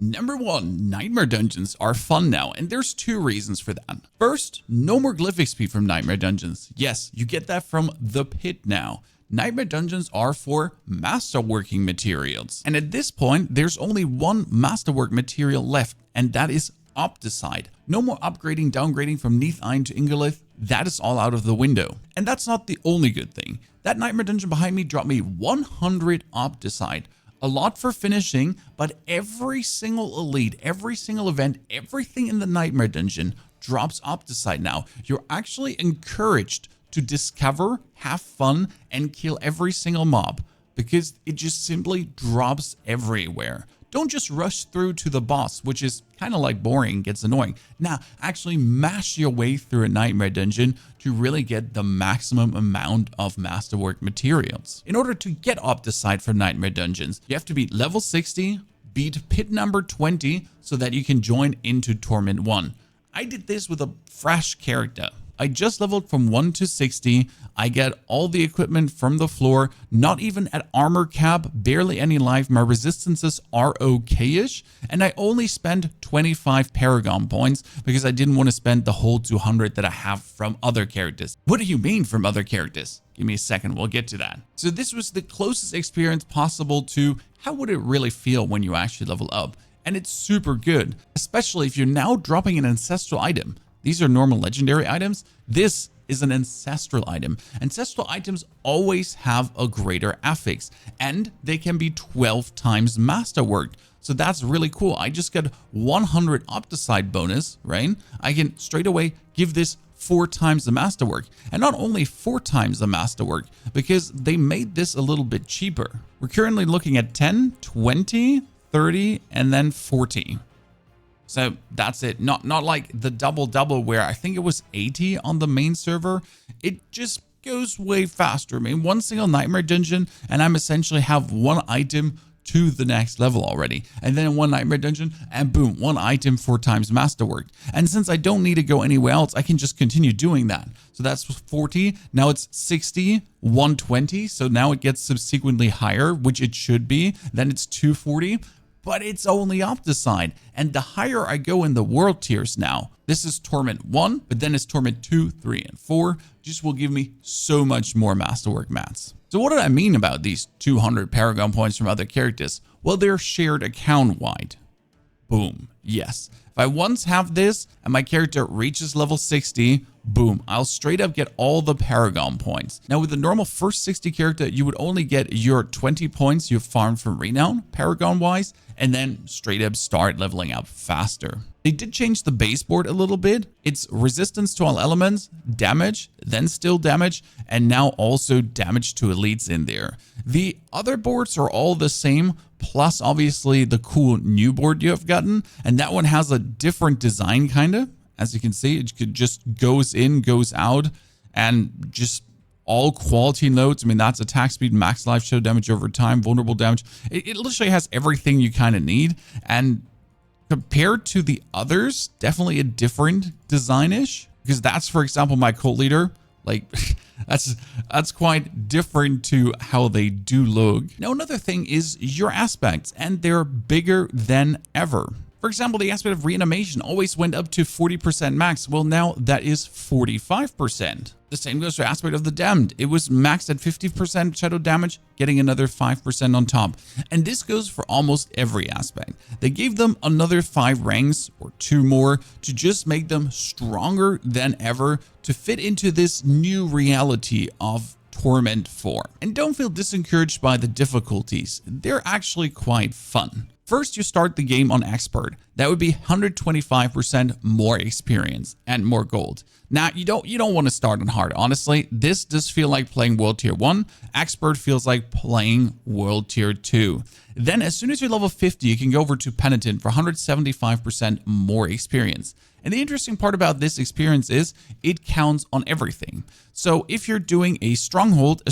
Number 1, Nightmare Dungeons are fun now, and there's 2 reasons for that. First, no more Glyph XP from Nightmare Dungeons. Yes, you get that from the pit now. Nightmare Dungeons are for masterworking materials. And at this point, there's only one masterwork material left, and that is Obducite. No more upgrading, downgrading from Neath Iron to Ingolith. That is all out of the window. And that's not the only good thing. That Nightmare Dungeon behind me dropped me 100 Obducite. A lot for finishing, but every single elite, every single event, everything in the Nightmare Dungeon drops Obducite now. You're actually encouraged to discover, have fun, and kill every single mob because it just simply drops everywhere. Don't just rush through to the boss, which is kind of like boring, gets annoying. Now, actually mash your way through a Nightmare Dungeon to really get the maximum amount of masterwork materials. In order to get Obducite for Nightmare Dungeons, you have to be level 60, beat pit number 20, so that you can join into Torment 1. I did this with a fresh character. I just leveled from 1 to 60. I get all the equipment from the floor, not even at armor cap, barely any life. My resistances are okay-ish, and I only spent 25 Paragon points because I didn't want to spend the whole 200 that I have from other characters. What do you mean from other characters? Give me a second, we'll get to that. So this was the closest experience possible to how would it really feel when you actually level up. And it's super good, especially if you're now dropping an ancestral item. These are normal legendary items. This is an ancestral item. Ancestral items always have a greater affix, and they can be 12 times masterworked. So that's really cool. I just got 100 Obducite bonus, right? I can straight away give this 4 times the masterwork, and not only 4 times the masterwork, because they made this a little bit cheaper. We're currently looking at 10, 20, 30, and then 40. So that's it. Not like the double where I think it was 80 on the main server. It just goes way faster. I mean, one single Nightmare Dungeon, and I'm essentially have 1 item to the next level already. And then 1 Nightmare Dungeon, and boom, 1 item 4 times masterworked. And since I don't need to go anywhere else, I can just continue doing that. So that's 40. Now it's 60, 120. So now it gets subsequently higher, which it should be. Then it's 240. But it's only Obducite, and the higher I go in the world tiers now, this is Torment 1, but then it's Torment 2, 3, and 4, just will give me so much more masterwork mats. So what did I mean about these 200 Paragon points from other characters? Well, they're shared account-wide. Boom, yes. If I once have this, and my character reaches level 60, boom, I'll straight up get all the Paragon points. Now with the normal first 60 character, you would only get your 20 points you farmed from Renown, Paragon wise, and then straight up start leveling up faster. They did change the base board a little bit. It's resistance to all elements, damage, then still damage, and now also damage to elites in there. The other boards are all the same, plus obviously the cool new board you have gotten, and that one has a different design kind of. As you can see, it just goes in, goes out, and just all quality notes. I mean, that's attack speed, max life, show damage over time, vulnerable damage. It literally has everything you kind of need. And compared to the others, definitely a different design-ish. Because that's, for example, my cult leader. Like, that's quite different to how they do look. Now, another thing is your aspects, and they're bigger than ever. For example, the aspect of reanimation always went up to 40% max. Well, now that is 45%. The same goes for aspect of the damned. It was maxed at 50% shadow damage, getting another 5% on top. And this goes for almost every aspect. They gave them another 5 ranks or 2 more to just make them stronger than ever to fit into this new reality of Torment 4. And don't feel disencouraged by the difficulties. They're actually quite fun. First, you start the game on Expert. That would be 125% more experience and more gold. Now, you don't want to start on hard. Honestly, this does feel like playing World Tier 1. Expert feels like playing World Tier 2. Then, as soon as you're level 50, you can go over to Penitent for 175% more experience. And the interesting part about this experience is it counts on everything. So if you're doing a stronghold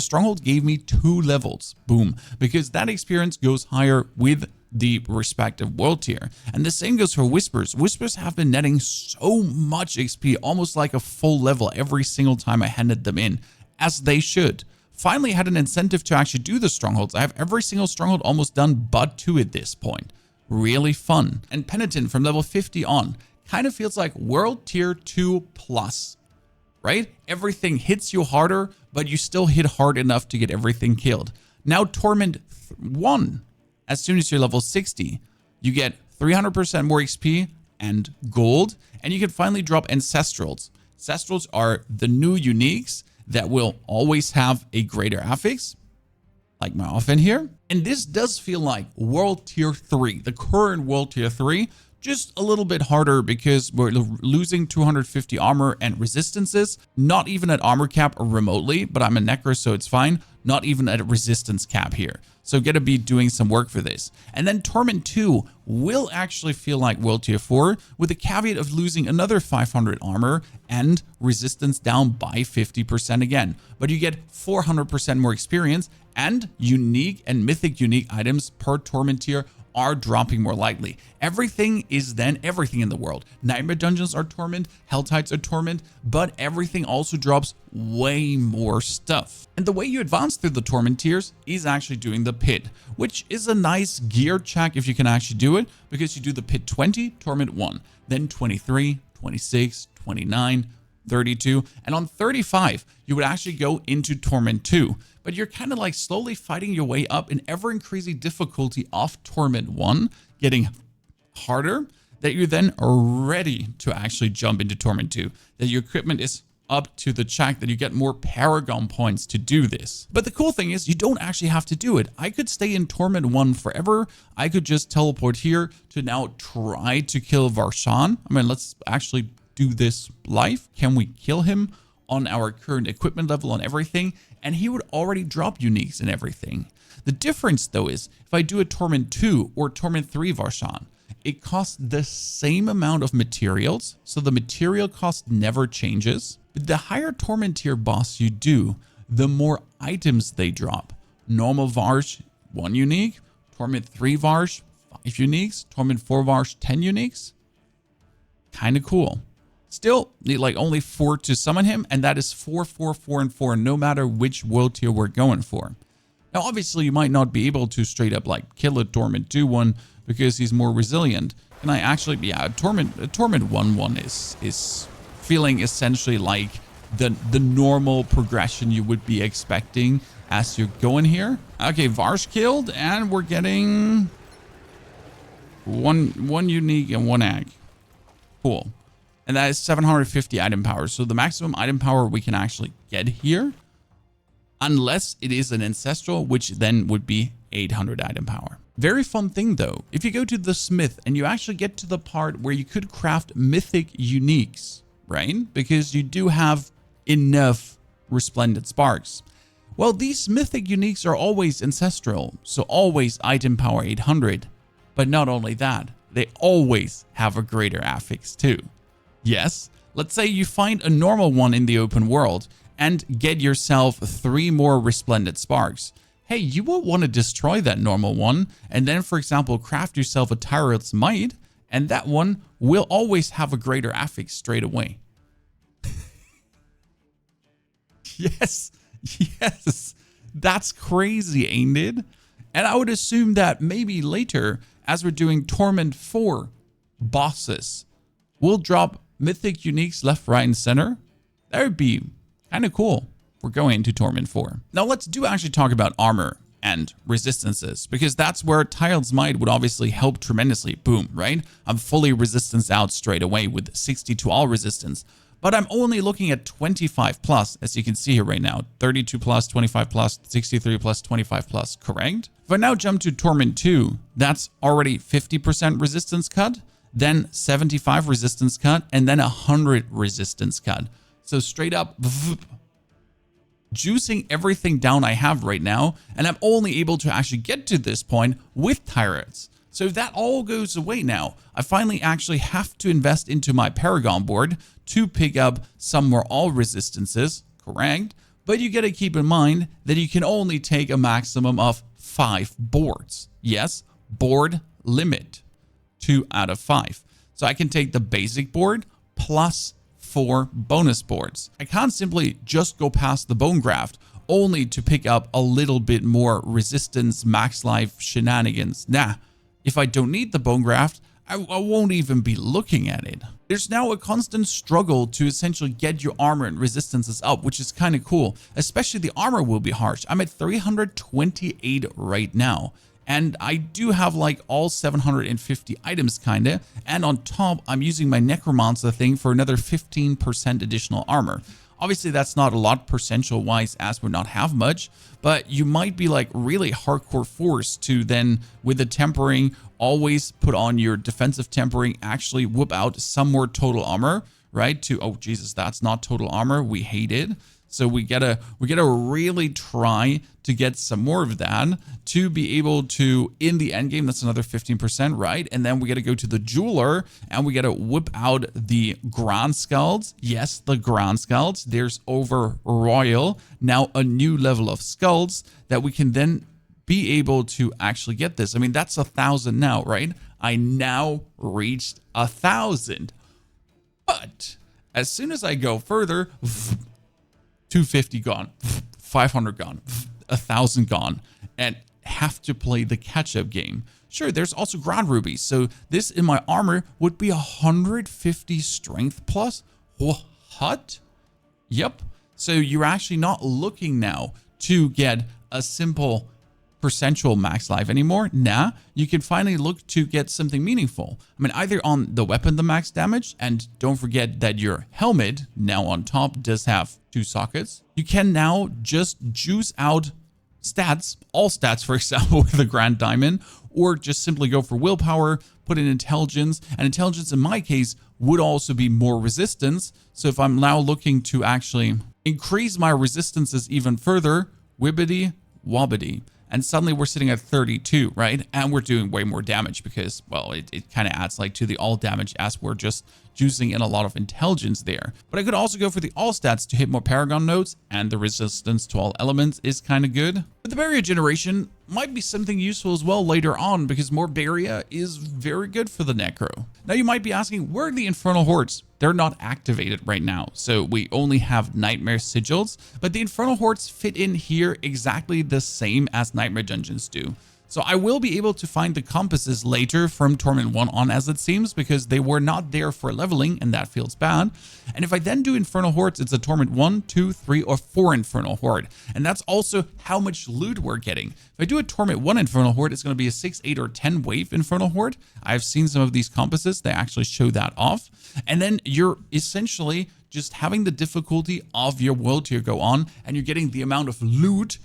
gave me 2 levels. Boom. Because that experience goes higher with the respective world tier. And the same goes for Whispers. Whispers have been netting so much XP, almost like a full level every single time I handed them in, as they should. Finally, I had an incentive to actually do the strongholds. I have every single stronghold almost done but 2 at this point. really fun. And Penitent from level 50 on kind of feels like World Tier 2 plus, right? Everything hits you harder, but you still hit hard enough to get everything killed. Now Torment 1, as soon as you're level 60, you get 300% more XP and gold, and you can finally drop Ancestrals. Ancestrals are the new uniques that will always have a greater affix, like my offhand here. And this does feel like World Tier 3, the current World Tier 3, just a little bit harder because we're losing 250 armor and resistances, not even at armor cap or remotely, but I'm a necro, so it's fine. Not even at a resistance cap here. So gonna be doing some work for this. And then Torment 2 will actually feel like World Tier 4 with the caveat of losing another 500 armor and resistance down by 50% again. But you get 400% more experience, and unique and mythic unique items per Torment tier are dropping more lightly. Everything is then everything in the world. Nightmare dungeons are Torment, Hell Tides are Torment, but everything also drops way more stuff. And the way you advance through the Torment tiers is actually doing the pit, which is a nice gear check if you can actually do it, because you do the pit 20, Torment 1, then 23, 26, 29, 32, and on 35, you would actually go into Torment 2. But you're kind of like slowly fighting your way up in ever increasing difficulty of Torment 1, getting harder, that you're then ready to actually jump into Torment 2, that your equipment is up to the check, that you get more Paragon points to do this. But the cool thing is you don't actually have to do it. I could stay in Torment 1 forever. I could just teleport here to now try to kill Varshan. I mean, let's actually do this live. Can we kill him on our current equipment level on everything? And he would already drop uniques and everything. The difference though is if I do a Torment 2 or Torment 3 Varshan, it costs the same amount of materials. So the material cost never changes. But the higher Torment tier boss you do, the more items they drop. Normal Varsh, 1 unique. Torment 3 Varsh, 5 uniques. Torment 4 Varsh, 10 uniques. Kind of cool. Still need like only 4 to summon him, and that is 4, 4, 4, and 4, no matter which world tier we're going for. Now, obviously, you might not be able to straight up like kill a Torment 2 one because he's more resilient. Can I actually, yeah, a Torment 1 is feeling essentially like the normal progression you would be expecting as you're going here. Okay, Varsh killed, and we're getting one unique and 1 egg. Cool. And that is 750 item power. So the maximum item power we can actually get here, unless it is an Ancestral, which then would be 800 item power. Very fun thing though, if you go to the Smith and you actually get to the part where you could craft mythic uniques, right? Because you do have enough Resplendent Sparks. Well, these mythic uniques are always Ancestral, so always item power 800. But not only that, they always have a greater affix too. Yes, let's say you find a normal one in the open world and get yourself 3 more Resplendent Sparks. Hey, you will want to destroy that normal one and then, for example, craft yourself a Tyrant's Might, and that one will always have a greater affix straight away. Yes, that's crazy, ain't it? And I would assume that maybe later, as we're doing Torment 4 bosses, we'll drop mythic uniques left, right, and center. That would be kind of cool. We're going into Torment 4. Now let's actually talk about armor and resistances, because that's where Tyrant's Might would obviously help tremendously. Boom, right? I'm fully resistance out straight away with 60 to all resistance, but I'm only looking at 25 plus, as you can see here right now. 32 plus, 25 plus, 63 plus, 25 plus, correct? If I now jump to Torment 2, that's already 50% resistance cut, then 75 resistance cut, and then 100 resistance cut. So straight up, juicing everything down I have right now, and I'm only able to actually get to this point with Tyrants. So if that all goes away now, I finally actually have to invest into my Paragon board to pick up some more all resistances, correct? But you gotta keep in mind that you can only take a maximum of 5 boards. Yes, board limit, 2 out of 5. So I can take the basic board plus 4 bonus boards. I can't simply just go past the Bone Graft only to pick up a little bit more resistance, max life shenanigans. Nah, if I don't need the bone graft, I won't even be looking at it. There's now a constant struggle to essentially get your armor and resistances up, which is kind of cool. Especially the armor will be harsh. I'm at 328 right now. And I do have like all 750 items kinda. And on top, I'm using my Necromancer thing for another 15% additional armor. Obviously, that's not a lot percentile wise as we're not have much, but you might be like really hardcore forced to then, with the tempering, always put on your defensive tempering, actually whip out some more total armor, right? To, oh Jesus, that's not total armor. We hate it. So we gotta really try to get some more of that to be able to, in the end game, that's another 15%, right? And then we gotta go to the jeweler and we gotta whip out the Grand Skulls. Yes, the Grand Skulls. There's over Royal, now a new level of skulls that we can then be able to actually get this. I mean, that's 1,000 now, right? I now reached 1,000. But as soon as I go further, 250 gone, 500 gone, 1,000 gone, and have to play the catch-up game. Sure, there's also ground rubies, so this in my armor would be 150 strength plus. What? Yep. So you're actually not looking now to get a simple percentual max life anymore. Nah, you can finally look to get something meaningful. I mean, either on the weapon, the max damage, and don't forget that your helmet now on top does have 2 sockets. You can now just juice out stats, all stats, for example, with the Grand Diamond, or just simply go for willpower, put in intelligence, and intelligence in my case would also be more resistance. So if I'm now looking to actually increase my resistances even further, wibbity wobbity. And suddenly we're sitting at 32, right? And we're doing way more damage because, well, it kind of adds like to the all damage as we're just juicing in a lot of intelligence there. But I could also go for the all stats to hit more Paragon nodes, and the resistance to all elements is kind of good. But the barrier generation might be something useful as well later on because more barrier is very good for the Necro. Now you might be asking, where are the Infernal Hordes? They're not activated right now, so we only have Nightmare Sigils, but the Infernal Hordes fit in here exactly the same as Nightmare Dungeons do. So I will be able to find the compasses later from Torment 1 on, as it seems, because they were not there for leveling, and that feels bad. And if I then do Infernal Hordes, it's a Torment 1, 2, 3, or 4 Infernal Horde. And that's also how much loot we're getting. If I do a Torment 1 Infernal Horde, it's going to be a 6, 8, or 10 wave Infernal Horde. I've seen some of these compasses. They actually show that off. And then you're essentially just having the difficulty of your world tier go on, and you're getting the amount of loot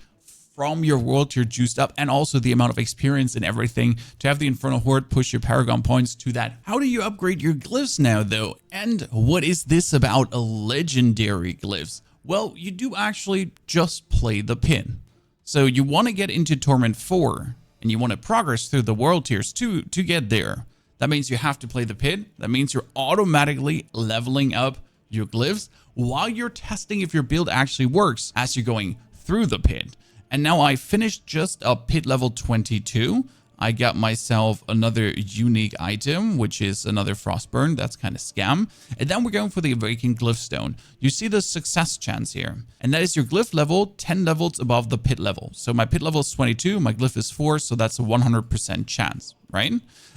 from your world tier juiced up, and also the amount of experience and everything to have the Infernal Horde push your Paragon points to that. How do you upgrade your glyphs now though? And what is this about a legendary glyphs? Well, you do actually just play the pin. So you want to get into Torment 4 and you want to progress through the world tiers to get there. That means you have to play the pin. That means you're automatically leveling up your glyphs while you're testing if your build actually works as you're going through the pit. And now I finished just a pit level 22. I got myself another unique item, which is another Frostburn. That's kind of scam. And then we're going for the Awakened Glyph Stone. You see the success chance here. And that is your glyph level 10 levels above the pit level. So my pit level is 22, my glyph is 4, so that's a 100% chance, right?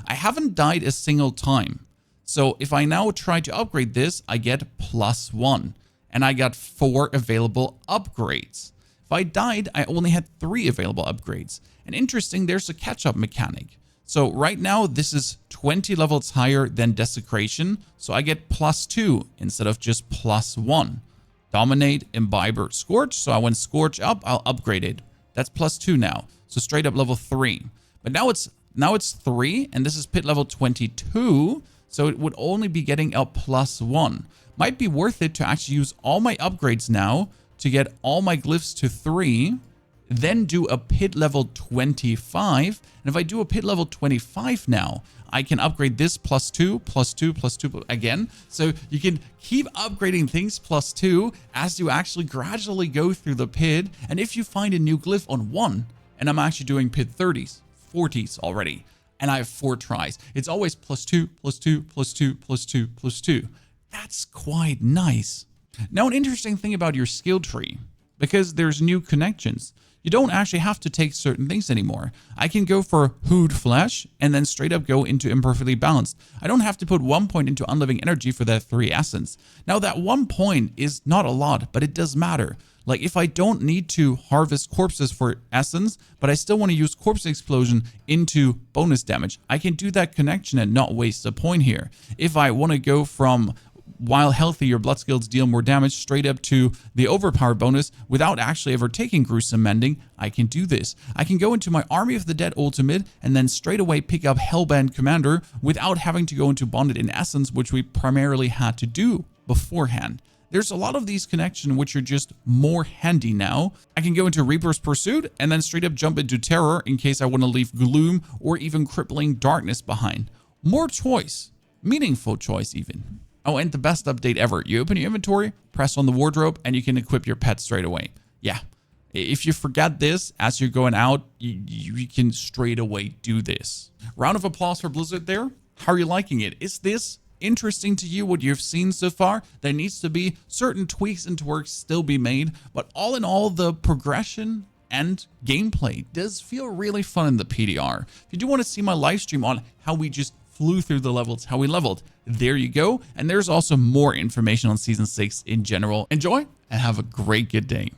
I haven't died a single time. So if I now try to upgrade this, I get +1. And I got 4 available upgrades. If I died, I only had 3 available upgrades. And interesting, there's a catch-up mechanic. So right now, this is 20 levels higher than Desecration. So I get +2 instead of just +1. Dominate, Imbiber, Scorch. So I went Scorch up, I'll upgrade it. That's +2 now. So straight up level 3. But now it's 3, and this is pit level 22. So it would only be getting a +1. Might be worth it to actually use all my upgrades now to get all my glyphs to 3, then do a pit level 25. And if I do a pit level 25 now, I can upgrade this +2, +2, +2 again. So you can keep upgrading things +2 as you actually gradually go through the pit. And if you find a new glyph on 1, and I'm actually doing pit 30s, 40s already, and I have 4 tries, it's always +2, +2, +2, +2, +2. That's quite nice. Now, an interesting thing about your skill tree, because there's new connections, you don't actually have to take certain things anymore. I can go for Hooed Flesh and then straight up go into Imperfectly Balanced. I don't have to put 1 point into Unliving Energy for that 3 essence. Now that 1 point is not a lot, but it does matter. Like if I don't need to harvest corpses for essence, but I still want to use Corpse Explosion into bonus damage, I can do that connection and not waste a point here. If I want to go from while healthy, your blood skills deal more damage straight up to the overpower bonus without actually ever taking Gruesome Mending, I can do this. I can go into my Army of the Dead ultimate and then straight away pick up Hellbent Commander without having to go into Bonded in Essence, which we primarily had to do beforehand. There's a lot of these connections which are just more handy now. I can go into Reaper's Pursuit and then straight up jump into Terror in case I want to leave Gloom or even Crippling Darkness behind. More choice, meaningful choice even. Oh, and the best update ever. You open your inventory, press on the wardrobe, and you can equip your pet straight away. Yeah. If you forget this as you're going out, you can straight away do this. Round of applause for Blizzard there. How are you liking it? Is this interesting to you, what you've seen so far? There needs to be certain tweaks and twerks still be made, but all in all, the progression and gameplay does feel really fun in the PDR. If you do want to see my live stream on how we just flew through the levels, how we leveled, there you go. And there's also more information on Season 6 in general. Enjoy and have a great good day.